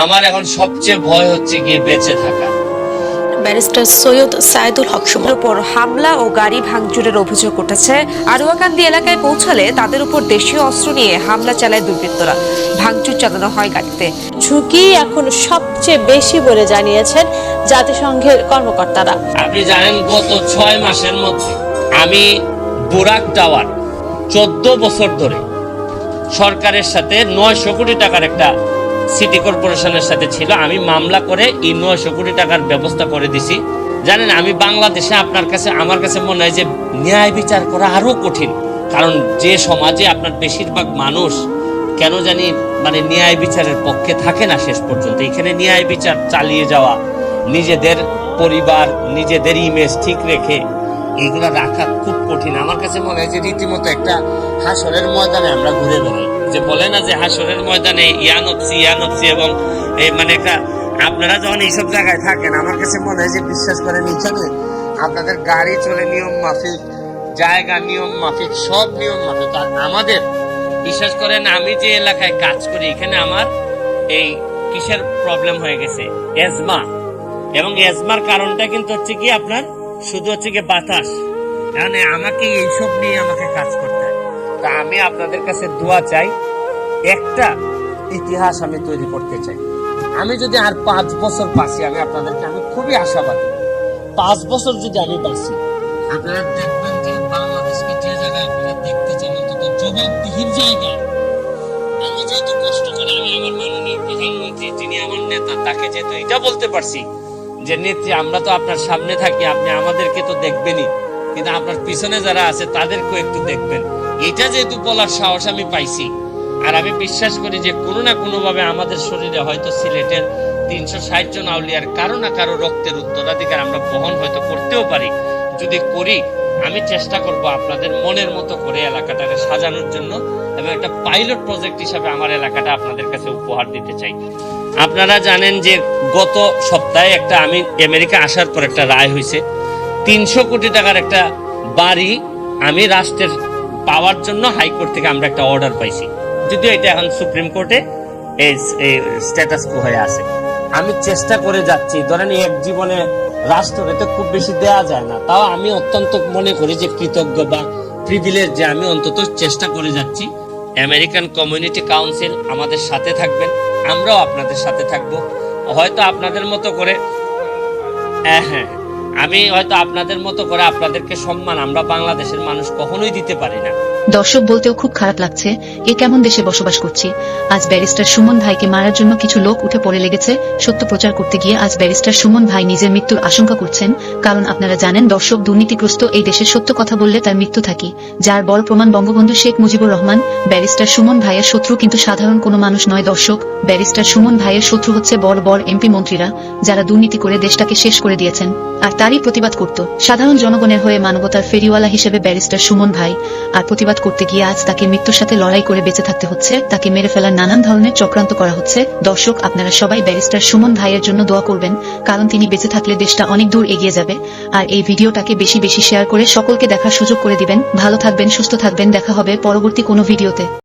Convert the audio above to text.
আমার এখন সবচেয়ে ভয় হচ্ছে গিয়ে বেঁচে থাকা। ব্যারিস্টার সৈয়দ সাইদুল হক সুমনের উপর হামলা ও গাড়ি ভাঙচুরের অভিযোগ উঠেছে। আরুয়াকান্দি এলাকায় পৌঁছালে তাদের উপর দেশীয় অস্ত্র নিয়ে হামলা চালায় দুর্বৃত্তরা। ভাঙচুর চালানো হয় গাড়িতে। ঝুঁকি এখন সবচেয়ে বেশি বলে জানিয়েছেন জাতিসংঘের কর্মকর্তারা। আপনি জানেন গত 6 মাসের মধ্যে আমি বুরাক টাওয়ার 14 বছর ধরে সরকারের সাথে 900 কোটি টাকার একটা সিটি কর্পোরেশনের সাথে ছিল, আমি মামলা করে এই 900 কোটি টাকার ব্যবস্থা করে দিছি। জানেন আমি বাংলাদেশে আমার কাছে মনে হয় যে ন্যায় বিচার করা আরো কঠিন, কারণ যে সমাজে আপনার বেশিরভাগ মানুষ কেন জানি মানে ন্যায় বিচারের পক্ষে থাকে না শেষ পর্যন্ত। এখানে ন্যায় বিচার চালিয়ে যাওয়া, নিজেদের পরিবার নিজেদের ইমেজ ঠিক রেখে এগুলা রাখা খুব কঠিন। আমার কাছে মনে হয় যে রীতিমতো একটা হাসরের ময়দানে আমরা ঘুরে বেড়াই, যে বলে না যে হাসরের ময়দানে ইয়ানপসি এবং মানে একটা আপনারা যখন এইসব জায়গায় থাকেন, আমার কাছে মনে হয় যে বিশ্বাস করেন এখানে আপনাদের গাড়ি চলে নিয়ম মাফিক, জায়গা নিয়ম মাফিক, সব নিয়ম মাফিক। আর আমাদের বিশ্বাস করেন আমি যে এলাকায় কাজ করি এখানে আমার এই কিসের প্রবলেম হয়ে গেছে, এজমা। এবং এজমার কারণটা কিন্তু হচ্ছে কি আপনার শুধু হচ্ছে কি বাতাস, মানে আমাকে এইসব নিয়ে আমাকে কাজ করতে হয়। তা আমি আপনাদের কাছে দোয়া চাই, একটা ইতিহাস আমি তৈরি করতে চাই। আমি যদি আর 5 বছর বাঁচি, আমি খুবই আশাবাদী 5 বছর যদি আমি বাঁচি, আপনারা দেখবেন যে বাংলাদেশকে যে জায়গায় আপনারা দেখতে চান অন্তত জবাবদিহির জায়গায়। আমি যেহেতু কষ্ট করে আমি আমার মাননীয় প্রধানমন্ত্রী যিনি আমার নেতা তাকে যেহেতু এটা বলতে পারছি যে নেত্রী আমরা তো আপনার সামনে থাকি, আপনি আমাদেরকে তো দেখবেনই, কিন্তু আপনার পিছনে যারা আছে তাদেরকেও একটু দেখবেন। এটা যেহেতু বলার সাহস আমি পাইছি, আর আমি বিশ্বাস করি যে কোনো না কোনো ভাবে আমাদের শরীরে হয়তো সিলেটের 360 জন আউলিয়ার কারো না কারো রক্তের উত্তরাধিকার আমরা বহন হয়তো করতেও পারি। যদি করি আমি চেষ্টা করব আপনাদের মনের মতো করে এলাকাটাকে সাজানোর জন্য, এবং একটা পাইলট প্রজেক্ট হিসাবে আমার এলাকাটা আপনাদের কাছে উপহার দিতে চাই। আপনারা জানেন যে গত সপ্তাহে আমি আমেরিকা আসার পর একটা রায় হয়েছে, 300 কোটি টাকার একটা বাড়ি আমি রাষ্ট্রের পাওয়ার জন্য হাইকোর্ট থেকে আমরা একটা অর্ডার পাইছি, যদিও এটা এখন সুপ্রিম কোর্টে স্ট্যাটাস কো হয়ে আছে। আমি চেষ্টা করে যাচ্ছি, ধরেন এক জীবনে রাষ্ট্রকে তো খুব বেশি দেয়া যায় না, তাও আমি অত্যন্ত মনে করি যে কৃতজ্ঞ বা প্রিভিলেজ যে আমি অন্তত চেষ্টা করে যাচ্ছি। আমেরিকান কমিউনিটি কাউন্সিল আমাদের সাথে থাকবেন, আমরাও আপনাদের সাথে থাকবো। হয়তো আপনাদের মতো করে আমি হয়তো আপনাদের মতো করে আপনাদেরকে সম্মান আমরা বাংলাদেশের মানুষ কখনোই দিতে পারি না। দর্শক বলতেও খুব খারাপ লাগছে, এ কেমন দেশে বসবাস করছি। আজ ব্যারিস্টার সুমন ভাইকে মারার জন্য কিছু লোক উঠে পড়ে লেগেছে। সত্য প্রচার করতে গিয়ে আজ ব্যারিস্টার সুমন ভাই নিজের মৃত্যুর আশঙ্কা করছেন, কারণ আপনারা জানেন দর্শক, দুর্নীতিগ্রস্ত এই দেশের সত্য কথা বললে তার মৃত্যু থাকে, যার বড় প্রমাণ বঙ্গবন্ধু শেখ মুজিবুর রহমান। ব্যারিস্টার সুমন ভাইয়ের শত্রু কিন্তু সাধারণ কোনো মানুষ নয় দর্শক, ব্যারিস্টার সুমন ভাইয়ের শত্রু হচ্ছে বড় বড় এমপি মন্ত্রীরা, যারা দুর্নীতি করে দেশটাকে শেষ করে দিয়েছেন, আর তারই প্রতিবাদ করত সাধারণ জনগণের হয়ে মানবতার ফেরিওয়ালা হিসেবে ব্যারিস্টার সুমন ভাই। আর প্রতিবাদ করতে গিয়ে আজ তাকে মৃত্যুর সাথে লড়াই করে বেঁচে থাকতে হচ্ছে, তাকে মেরে ফেলার নানান ধরনের চক্রান্ত করা হচ্ছে। দর্শক আপনারা সবাই ব্যারিস্টার সুমন ভাইয়ের জন্য দোয়া করবেন, কারণ তিনি বেঁচে থাকলে দেশটা অনেক দূর এগিয়ে যাবে। আর এই ভিডিওটাকে বেশি বেশি শেয়ার করে সকলকে দেখার সুযোগ করে দিবেন। ভালো থাকবেন, সুস্থ থাকবেন, দেখা হবে পরবর্তী কোনো ভিডিওতে।